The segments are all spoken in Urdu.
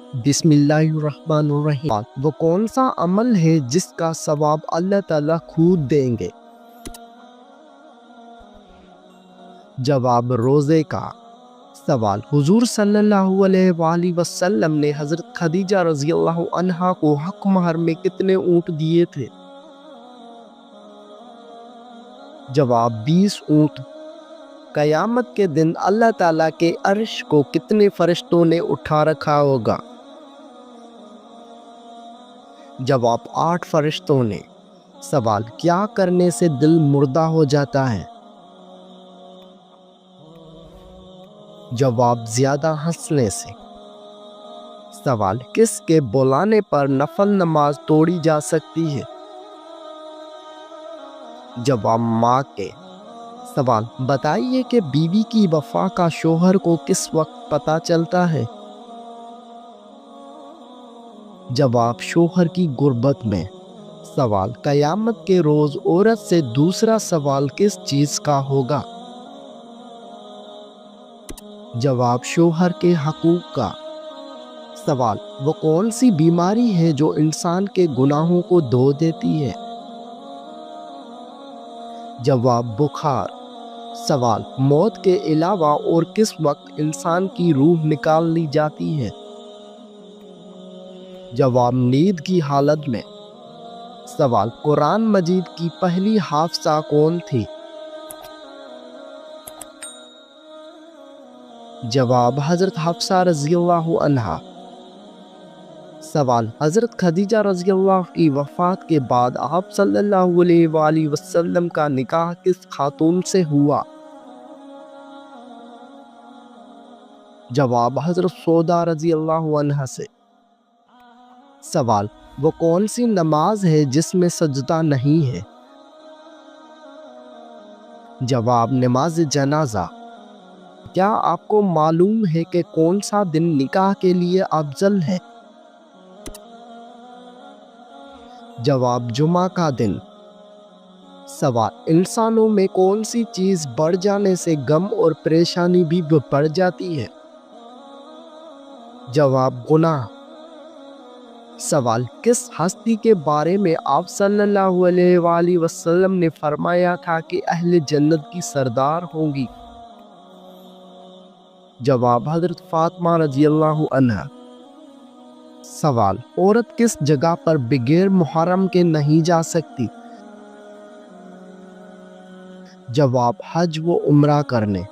بسم اللہ الرحمن الرحیم۔ وہ کون سا عمل ہے جس کا ثواب اللہ تعالیٰ خود دیں گے؟ جواب، روزے کا۔ سوال، حضور صلی اللہ علیہ وآلہ وسلم نے حضرت خدیجہ رضی اللہ عنہا کو حق مہر میں کتنے اونٹ دیے تھے؟ جواب، 20 اونٹ۔ قیامت کے دن اللہ تعالیٰ کے عرش کو کتنے فرشتوں نے اٹھا رکھا ہوگا؟ جواب، 8 فرشتوں نے۔ سوال، کیا کرنے سے دل مردہ ہو جاتا ہے؟ جواب، زیادہ ہنسنے سے۔ سوال، کس کے بلانے پر نفل نماز توڑی جا سکتی ہے؟ جواب، ماں کے۔ سوال، بتائیے کہ بیوی کی وفا کا شوہر کو کس وقت پتہ چلتا ہے؟ جواب، شوہر کی غربت میں۔ سوال، قیامت کے روز عورت سے دوسرا سوال کس چیز کا ہوگا؟ جواب، شوہر کے حقوق کا۔ سوال، وہ کون سی بیماری ہے جو انسان کے گناہوں کو دھو دیتی ہے؟ جواب، بخار۔ سوال، موت کے علاوہ اور کس وقت انسان کی روح نکال لی جاتی ہے؟ جواب، نیند کی حالت میں۔ سوال، قرآن مجید کی پہلی حافظہ کون تھی؟ جواب، حضرت حفصہ رضی اللہ عنہا۔ سوال، حضرت خدیجہ رضی اللہ کی وفات کے بعد آپ صلی اللہ علیہ وآلہ وسلم کا نکاح کس خاتون سے ہوا؟ جواب، حضرت سودا رضی اللہ عنہا سے۔ سوال، وہ کون سی نماز ہے جس میں سجدہ نہیں ہے؟ جواب، نماز جنازہ۔ کیا آپ کو معلوم ہے کہ کون سا دن نکاح کے لیے افضل ہے؟ جواب، جمعہ کا دن۔ سوال، انسانوں میں کون سی چیز بڑھ جانے سے غم اور پریشانی بھی بڑھ جاتی ہے؟ جواب، گناہ۔ سوال، کس ہستی کے بارے میں آپ صلی اللہ علیہ وآلہ وسلم نے فرمایا تھا کہ اہل جنت کی سردار ہوں گی؟ جواب، حضرت فاطمہ رضی اللہ عنہا۔ سوال، عورت کس جگہ پر بغیر محرم کے نہیں جا سکتی؟ جواب، حج و عمرہ کرنے۔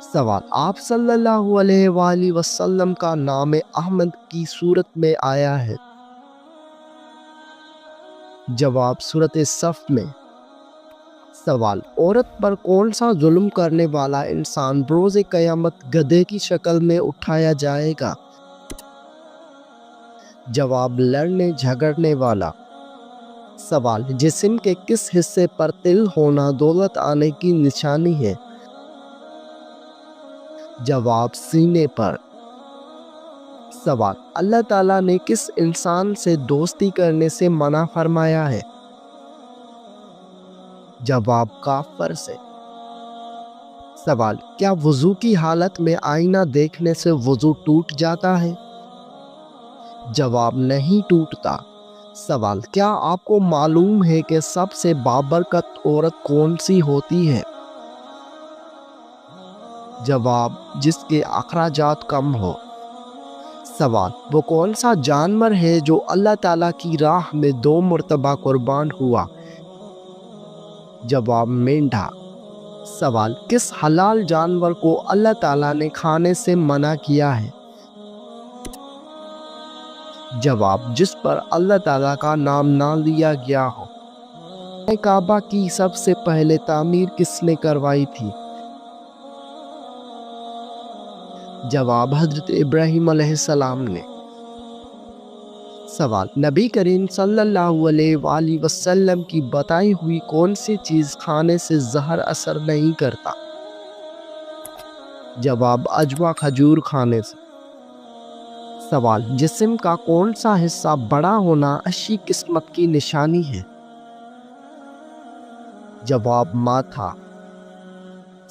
سوال، آپ صلی اللہ علیہ وآلہ وسلم کا نام احمد کی صورت میں آیا ہے؟ جواب، سورۃ صف میں۔ سوال، عورت پر کون سا ظلم کرنے والا انسان روز قیامت گدھے کی شکل میں اٹھایا جائے گا؟ جواب، لڑنے جھگڑنے والا۔ سوال، جسم کے کس حصے پر تل ہونا دولت آنے کی نشانی ہے؟ جواب، سینے پر۔ سوال، اللہ تعالیٰ نے کس انسان سے دوستی کرنے سے منع فرمایا ہے؟ جواب، کافر سے۔ سوال، کیا وضو کی حالت میں آئینہ دیکھنے سے وضو ٹوٹ جاتا ہے؟ جواب، نہیں ٹوٹتا۔ سوال، کیا آپ کو معلوم ہے کہ سب سے بابرکت عورت کون سی ہوتی ہے؟ جواب، جس کے اخراجات کم ہو۔ سوال، وہ کون سا جانور ہے جو اللہ تعالیٰ کی راہ میں 2 مرتبہ قربان ہوا؟ جواب، مینڈھا۔ سوال، کس حلال جانور کو اللہ تعالیٰ نے کھانے سے منع کیا ہے؟ جواب، جس پر اللہ تعالیٰ کا نام نہ لیا گیا ہو۔ کعبہ کی سب سے پہلے تعمیر کس نے کروائی تھی؟ جواب، حضرت ابراہیم علیہ السلام نے۔ سوال، نبی کریم صلی اللہ علیہ وآلہ وسلم کی بتائی ہوئی کون سی چیز کھانے سے زہر اثر نہیں کرتا؟ جواب، عجوہ کھجور کھانے سے۔ سوال، جسم کا کون سا حصہ بڑا ہونا اچھی قسمت کی نشانی ہے؟ جواب، ماتھا۔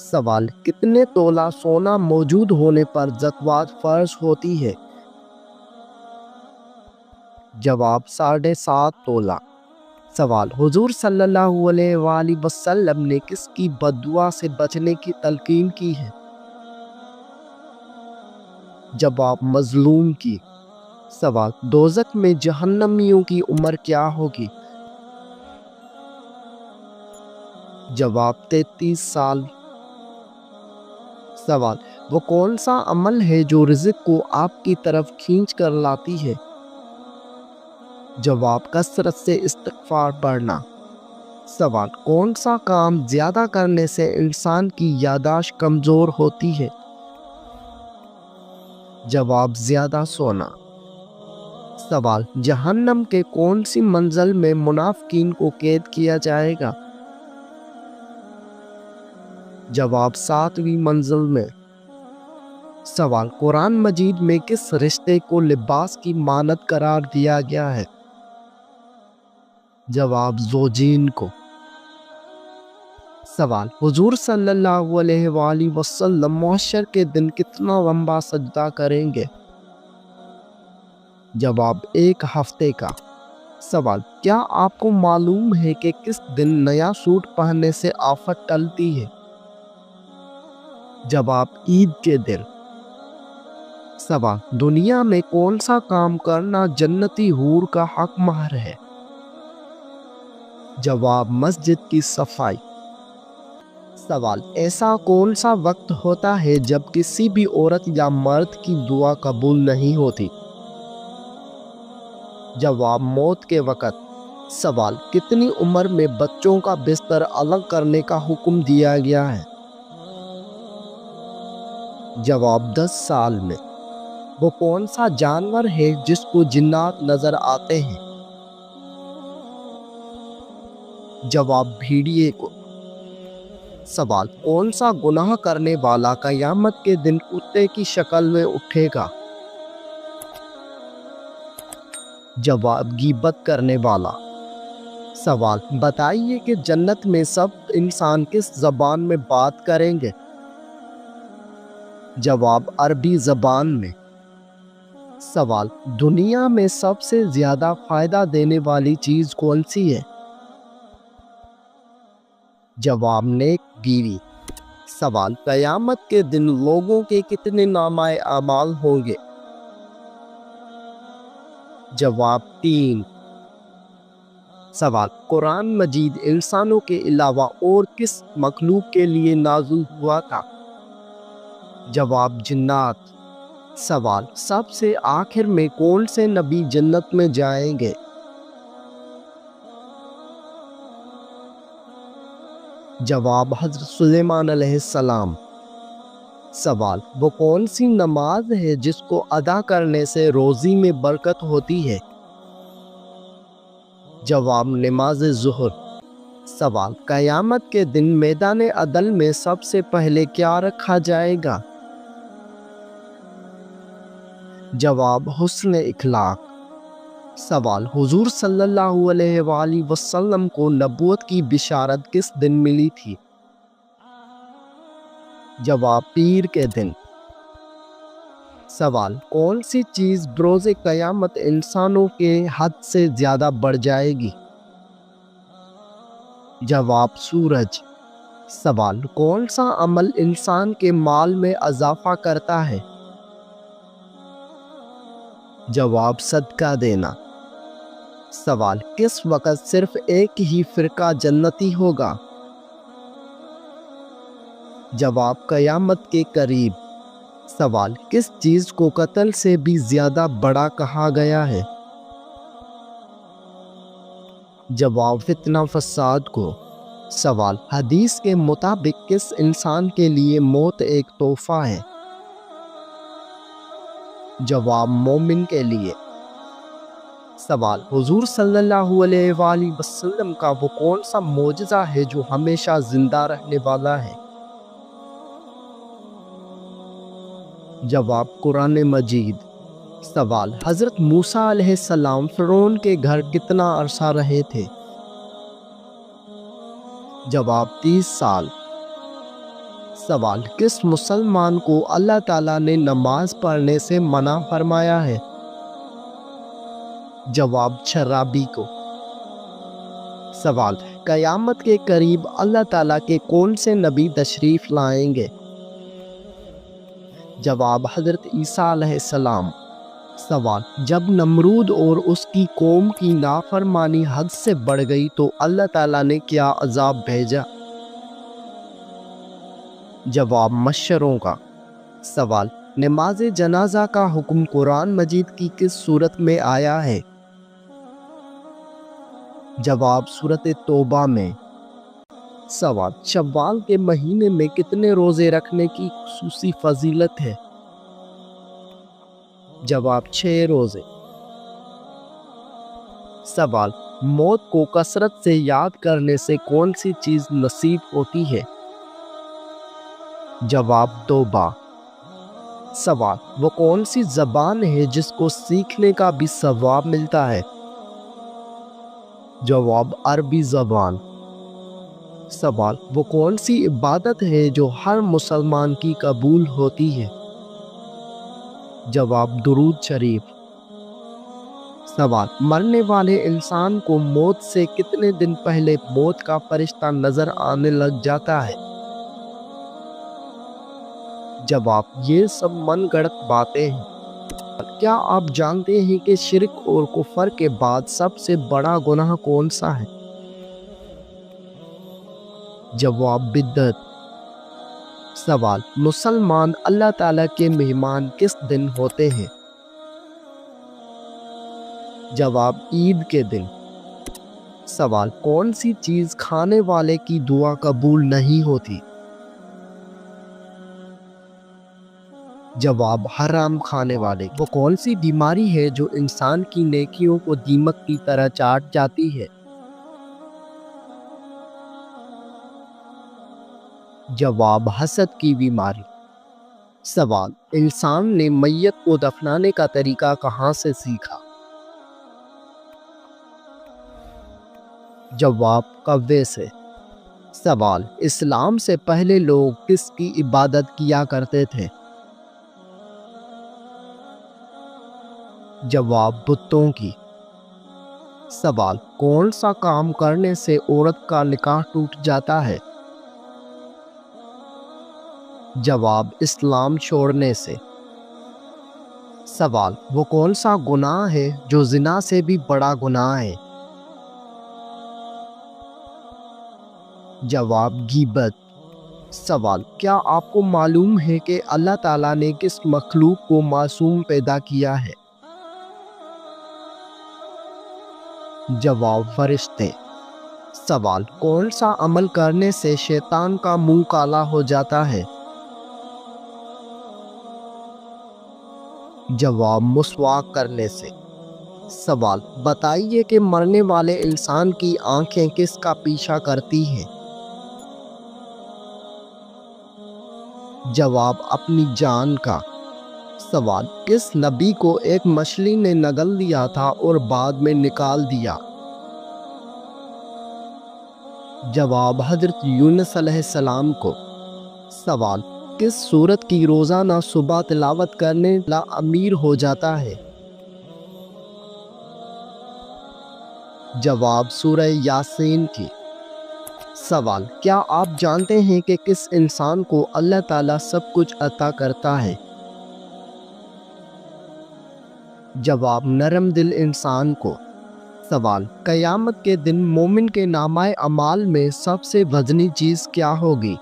سوال، کتنے تولہ سونا موجود ہونے پر زکوٰۃ فرض ہوتی ہے؟ جواب 7.5 تولہ۔ سوال، حضور صلی اللہ علیہ وآلہ وسلم نے کس کی بددعا سے بچنے کی تلقین کی ہے؟ جواب، مظلوم کی۔ سوال، دوزخ میں جہنمیوں کی عمر کیا ہوگی؟ جواب، 33 سال۔ سوال، وہ کون سا عمل ہے جو رزق کو آپ کی طرف کھینچ کر لاتی ہے؟ جواب، کثرت سے استغفار پڑھنا۔ سوال، کون سا کام زیادہ کرنے سے انسان کی یادداشت کمزور ہوتی ہے؟ جواب، زیادہ سونا۔ سوال، جہنم کے کون سی منزل میں منافقین کو قید کیا جائے گا؟ جواب، 7ویں منزل میں۔ سوال، قرآن مجید میں کس رشتے کو لباس کی مانند قرار دیا گیا ہے؟ جواب، زوجین کو۔ سوال، حضور صلی اللہ علیہ وآلہ وسلم محشر کے دن کتنا لمبا سجدہ کریں گے؟ جواب، 1 ہفتے کا۔ سوال، کیا آپ کو معلوم ہے کہ کس دن نیا سوٹ پہننے سے آفت ٹلتی ہے؟ جواب، عید کے دن۔ سوال، دنیا میں کون سا کام کرنا جنتی حور کا حق مہر ہے؟ جواب، مسجد کی صفائی۔ سوال، ایسا کون سا وقت ہوتا ہے جب کسی بھی عورت یا مرد کی دعا قبول نہیں ہوتی؟ جواب، موت کے وقت۔ سوال، کتنی عمر میں بچوں کا بستر الگ کرنے کا حکم دیا گیا ہے؟ جواب، 10 سال میں۔ وہ کون سا جانور ہے جس کو جنات نظر آتے ہیں؟ جواب، بھیڑیے کو۔ سوال، کون سا گناہ کرنے والا قیامت کے دن کتے کی شکل میں اٹھے گا؟ جواب، غیبت کرنے والا۔ سوال، بتائیے کہ جنت میں سب انسان کس زبان میں بات کریں گے؟ جواب، عربی زبان میں۔ سوال، دنیا میں سب سے زیادہ فائدہ دینے والی چیز کون سی ہے؟ جواب، نیک بیوی۔ سوال، قیامت کے دن لوگوں کے کتنے نامہ اعمال ہوں گے؟ جواب، 3۔ سوال، قرآن مجید انسانوں کے علاوہ اور کس مخلوق کے لیے نازل ہوا تھا؟ جواب، جنات۔ سوال، سب سے آخر میں کون سے نبی جنت میں جائیں گے؟ جواب، حضرت سلیمان علیہ السلام۔ سوال، وہ کون سی نماز ہے جس کو ادا کرنے سے روزی میں برکت ہوتی ہے؟ جواب، نماز ظہر۔ سوال، قیامت کے دن میدان عدل میں سب سے پہلے کیا رکھا جائے گا؟ جواب، حسن اخلاق۔ سوال، حضور صلی اللہ علیہ وآلہ وسلم کو نبوت کی بشارت کس دن ملی تھی؟ جواب، پیر کے دن۔ سوال، کون سی چیز بروز قیامت انسانوں کے حد سے زیادہ بڑھ جائے گی؟ جواب، سورج۔ سوال، کون سا عمل انسان کے مال میں اضافہ کرتا ہے؟ جواب، صدقہ دینا۔ سوال، کس وقت صرف ایک ہی فرقہ جنتی ہوگا؟ جواب، قیامت کے قریب۔ سوال، کس چیز کو قتل سے بھی زیادہ بڑا کہا گیا ہے؟ جواب، فتنہ فساد کو۔ سوال، حدیث کے مطابق کس انسان کے لیے موت ایک تحفہ ہے؟ جواب، مومن کے لیے۔ سوال، حضور صلی اللہ علیہ وآلہ وسلم کا وہ کون سا معجزہ ہے جو ہمیشہ زندہ رہنے والا ہے؟ جواب، قرآن مجید۔ سوال، حضرت موسیٰ علیہ السلام فرعون کے گھر کتنا عرصہ رہے تھے؟ جواب، 30 سال۔ سوال، کس مسلمان کو اللہ تعالیٰ نے نماز پڑھنے سے منع فرمایا ہے؟ جواب شرابی کو۔ سوال قیامت کے قریب اللہ تعالیٰ کے کون سے نبی تشریف لائیں گے؟ جواب حضرت عیسیٰ علیہ السلام۔ سوال جب نمرود اور اس کی قوم کی نافرمانی حد سے بڑھ گئی تو اللہ تعالیٰ نے کیا عذاب بھیجا؟ جواب مشروں کا۔ سوال نماز جنازہ کا حکم قرآن مجید کی کس سورت میں آیا ہے؟ جواب سورۃ توبہ میں۔ سوال شوال کے مہینے میں کتنے روزے رکھنے کی خصوصی فضیلت ہے؟ جواب 6 روزے۔ سوال موت کو کثرت سے یاد کرنے سے کون سی چیز نصیب ہوتی ہے؟ جواب توبہ۔ سوال وہ کون سی زبان ہے جس کو سیکھنے کا بھی ثواب ملتا ہے؟ جواب عربی زبان۔ سوال وہ کون سی عبادت ہے جو ہر مسلمان کی قبول ہوتی ہے؟ جواب درود شریف۔ سوال مرنے والے انسان کو موت سے کتنے دن پہلے موت کا فرشتہ نظر آنے لگ جاتا ہے؟ جواب یہ سب من گڑت باتیں ہیں۔ کیا آپ جانتے ہیں کہ شرک اور کفر کے بعد سب سے بڑا گناہ کون سا ہے؟ جواب بدعت۔ سوال مسلمان اللہ تعالیٰ کے مہمان کس دن ہوتے ہیں؟ جواب عید کے دن۔ سوال کون سی چیز کھانے والے کی دعا قبول نہیں ہوتی؟ جواب حرام کھانے والے۔ وہ کون سی بیماری ہے جو انسان کی نیکیوں کو دیمک کی طرح چاٹ جاتی ہے؟ جواب حسد کی بیماری۔ سوال انسان نے میت کو دفنانے کا طریقہ کہاں سے سیکھا؟ جواب کوے سے۔ سوال اسلام سے پہلے لوگ کس کی عبادت کیا کرتے تھے؟ جواب بتوں کی۔ سوال کون سا کام کرنے سے عورت کا نکاح ٹوٹ جاتا ہے؟ جواب اسلام چھوڑنے سے۔ سوال وہ کون سا گناہ ہے جو زنا سے بھی بڑا گناہ ہے؟ جواب غیبت۔ سوال کیا آپ کو معلوم ہے کہ اللہ تعالیٰ نے کس مخلوق کو معصوم پیدا کیا ہے؟ جواب فرشتے۔ سوال کون سا عمل کرنے سے شیطان کا منہ کالا ہو جاتا ہے؟ جواب مسواک کرنے سے۔ سوال بتائیے کہ مرنے والے انسان کی آنکھیں کس کا پیچھا کرتی ہیں؟ جواب اپنی جان کا۔ سوال کس نبی کو ایک مچھلی نے نگل لیا تھا اور بعد میں نکال دیا؟ جواب حضرت یونس علیہ السلام کو۔ سوال کس سورت کی روزانہ صبح تلاوت کرنے والا امیر ہو جاتا ہے؟ جواب سورہ یاسین کی۔ سوال کیا آپ جانتے ہیں کہ کس انسان کو اللہ تعالیٰ سب کچھ عطا کرتا ہے؟ جواب نرم دل انسان کو۔ سوال قیامت کے دن مومن کے نامہ اعمال میں سب سے وزنی چیز کیا ہوگی؟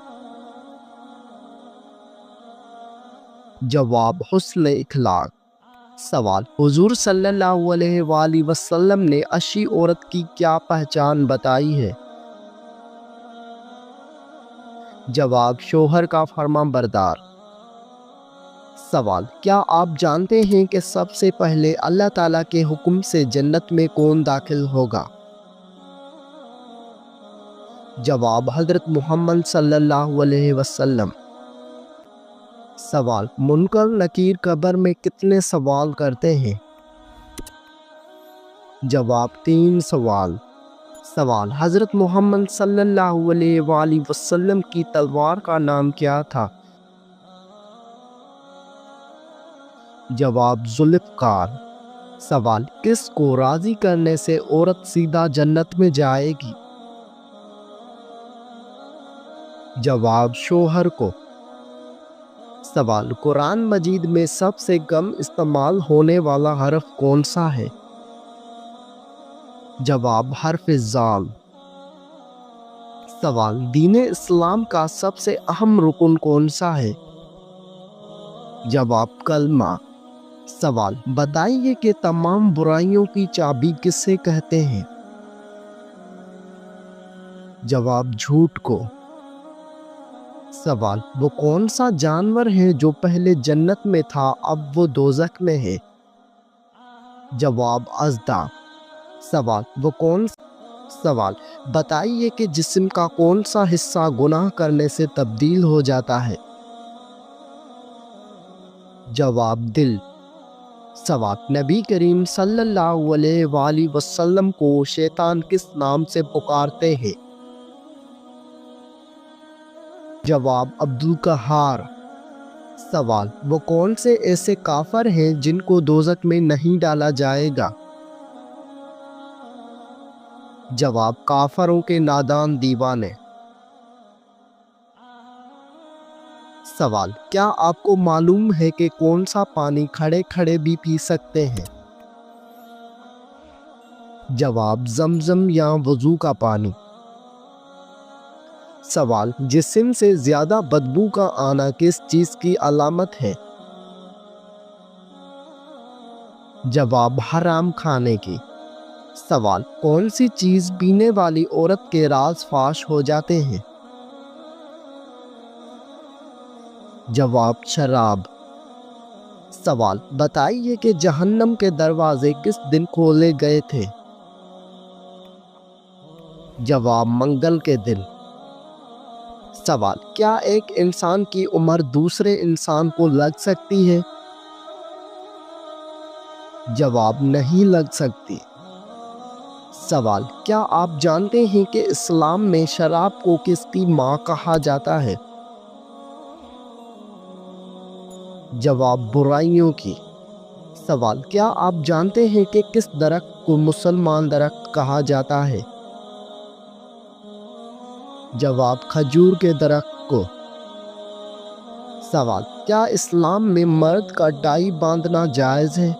جواب حسن اخلاق۔ سوال حضور صلی اللہ علیہ وآلہ وسلم نے اچھی عورت کی کیا پہچان بتائی ہے؟ جواب شوہر کا فرما بردار۔ سوال کیا آپ جانتے ہیں کہ سب سے پہلے اللہ تعالیٰ کے حکم سے جنت میں کون داخل ہوگا؟ جواب حضرت محمد صلی اللہ علیہ وسلم۔ سوال منکر نکیر قبر میں کتنے سوال کرتے ہیں؟ جواب 3 سوال۔ سوال حضرت محمد صلی اللہ علیہ وآلہ وسلم کی تلوار کا نام کیا تھا؟ جواب ذوالفقار۔ سوال، کس کو راضی کرنے سے عورت سیدھا جنت میں جائے گی؟ جواب، شوہر کو۔ سوال، قرآن مجید میں سب سے کم استعمال ہونے والا حرف کون سا ہے؟ جواب، حرف ذال۔ سوال، دین اسلام کا سب سے اہم رکن کون سا ہے؟ جواب، کلمہ۔ سوال، بتائیے کہ تمام برائیوں کی چابی کسے کہتے ہیں؟ جواب، جھوٹ کو۔ سوال، وہ کون سا جانور ہے جو پہلے جنت میں تھا اب وہ دوزخ میں ہے؟ جواب، اژدھا۔ سوال، سوال، بتائیے کہ جسم کا کون سا حصہ گناہ کرنے سے تبدیل ہو جاتا ہے؟ جواب، دل۔ سوال، نبی کریم صلی اللہ علیہ وآلہ وسلم کو شیطان کس نام سے پکارتے ہیں؟ جواب، عبدالقہار۔ سوال، وہ کون سے ایسے کافر ہیں جن کو دوزخ میں نہیں ڈالا جائے گا؟ جواب، کافروں کے نادان دیوانے۔ سوال، کیا آپ کو معلوم ہے کہ کون سا پانی کھڑے کھڑے بھی پی سکتے ہیں؟ جواب، زمزم یا وضو کا پانی۔ سوال، جسم سے زیادہ بدبو کا آنا کس چیز کی علامت ہے؟ جواب، حرام کھانے کی۔ سوال، کون سی چیز پینے والی عورت کے راز فاش ہو جاتے ہیں؟ جواب، شراب۔ سوال، بتائیے کہ جہنم کے دروازے کس دن کھولے گئے تھے؟ جواب، منگل کے دن۔ سوال، کیا ایک انسان کی عمر دوسرے انسان کو لگ سکتی ہے؟ جواب، نہیں لگ سکتی۔ سوال، کیا آپ جانتے ہیں کہ اسلام میں شراب کو کس کی ماں کہا جاتا ہے؟ جواب، برائیوں کی۔ سوال، کیا آپ جانتے ہیں کہ کس درخت کو مسلمان درخت کہا جاتا ہے؟ جواب، کھجور کے درخت کو۔ سوال، کیا اسلام میں مرد کا ٹائی باندھنا جائز ہے؟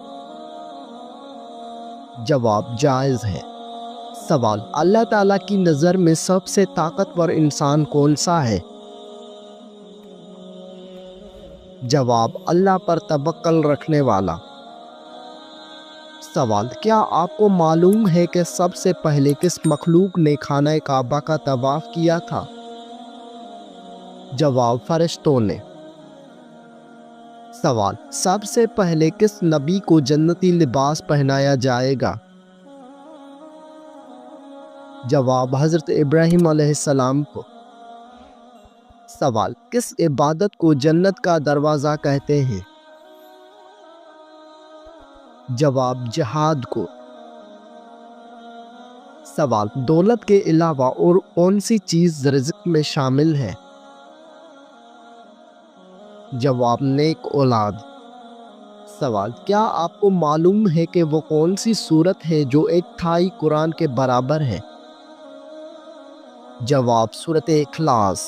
جواب، جائز ہے۔ سوال، اللہ تعالیٰ کی نظر میں سب سے طاقتور انسان کون سا ہے؟ جواب، اللہ پر توکل رکھنے والا۔ سوال، کیا آپ کو معلوم ہے کہ سب سے پہلے کس مخلوق نے خانہ کعبہ کا طواف کیا تھا؟ جواب، فرشتوں نے۔ سوال، سب سے پہلے کس نبی کو جنتی لباس پہنایا جائے گا؟ جواب، حضرت ابراہیم علیہ السلام کو۔ سوال، کس عبادت کو جنت کا دروازہ کہتے ہیں؟ جواب، جہاد کو۔ سوال، دولت کے علاوہ اور کون سی چیز رزق میں شامل ہے؟ جواب، نیک اولاد۔ سوال، کیا آپ کو معلوم ہے کہ وہ کون سی سورت ہے جو ایک تہائی قرآن کے برابر ہے؟ جواب، سورۃ اخلاص۔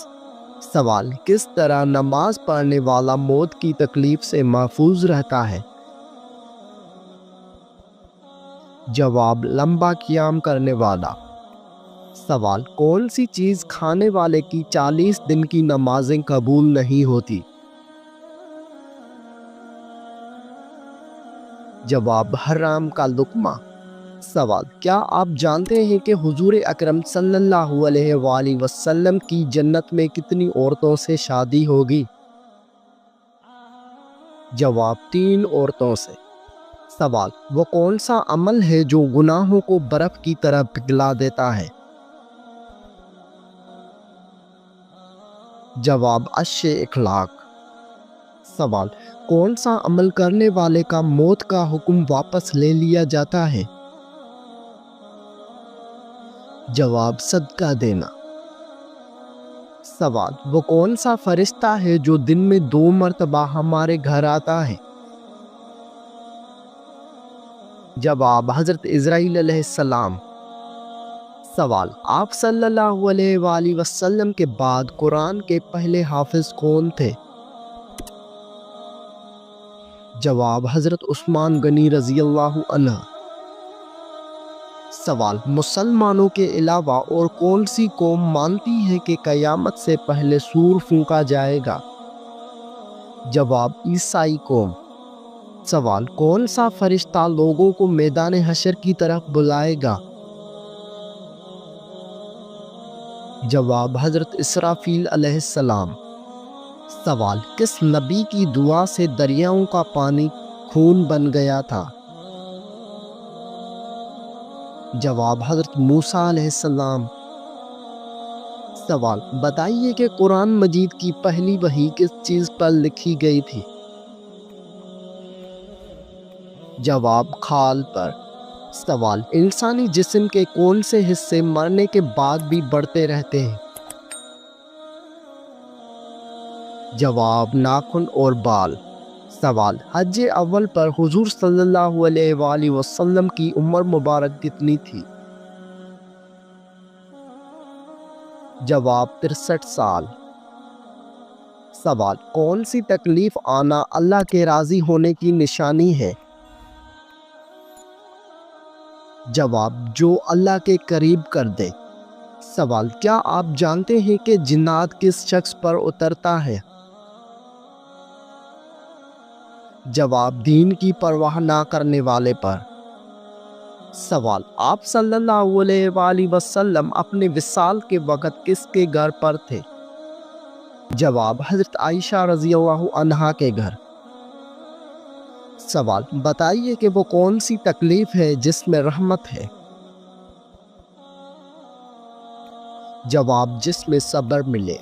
سوال، کس طرح نماز پڑھنے والا موت کی تکلیف سے محفوظ رہتا ہے؟ جواب، لمبا قیام کرنے والا۔ سوال، کون سی چیز کھانے والے کی 40 دن کی نمازیں قبول نہیں ہوتی؟ جواب، حرام کا لقمہ۔ سوال، کیا آپ جانتے ہیں کہ حضور اکرم صلی اللہ علیہ وآلہ وسلم کی جنت میں کتنی عورتوں سے شادی ہوگی؟ جواب، 3 عورتوں سے۔ سوال، وہ کون سا عمل ہے جو گناہوں کو برف کی طرح پگھلا دیتا ہے؟ جواب، اچھے اخلاق۔ سوال، کون سا عمل کرنے والے کا موت کا حکم واپس لے لیا جاتا ہے؟ جواب، صدقہ دینا۔ سوال، وہ کون سا فرشتہ ہے جو دن میں 2 مرتبہ ہمارے گھر آتا ہے؟ جواب حضرت اسرائیل علیہ السلام۔ سوال، آپ صلی اللہ علیہ وآلہ وسلم کے بعد قرآن کے پہلے حافظ کون تھے؟ جواب حضرت عثمان غنی رضی اللہ عنہ۔ سوال، مسلمانوں کے علاوہ اور کون سی قوم مانتی ہے کہ قیامت سے پہلے سور پھونکا جائے گا؟ جواب عیسائی قوم۔ سوال، کون سا فرشتہ لوگوں کو میدان حشر کی طرف بلائے گا؟ جواب حضرت اسرافیل علیہ السلام۔ سوال، کس نبی کی دعا سے دریاؤں کا پانی خون بن گیا تھا؟ جواب حضرت موسیٰ علیہ السلام۔ سوال، بتائیے کہ قرآن مجید کی پہلی وحی کس چیز پر لکھی گئی تھی؟ جواب کھال پر۔ سوال، انسانی جسم کے کون سے حصے مرنے کے بعد بھی بڑھتے رہتے ہیں؟ جواب ناخن اور بال۔ سوال، حج اول پر حضور صلی اللہ علیہ وآلہ وسلم کی عمر مبارک کتنی تھی؟ جواب 63 سال۔ سوال، کون سی تکلیف آنا اللہ کے راضی ہونے کی نشانی ہے؟ جواب، جو اللہ کے قریب کر دے۔ سوال، کیا آپ جانتے ہیں کہ جنات کس شخص پر اترتا ہے؟ جواب، دین کی پرواہ نہ کرنے والے پر۔ سوال، آپ صلی اللہ علیہ وآلہ وسلم اپنے وصال کے وقت کس کے گھر پر تھے؟ جواب، حضرت عائشہ رضی اللہ عنہا کے گھر۔ سوال، بتائیے کہ وہ کون سی تکلیف ہے جس میں رحمت ہے؟ جواب، جس میں صبر ملے۔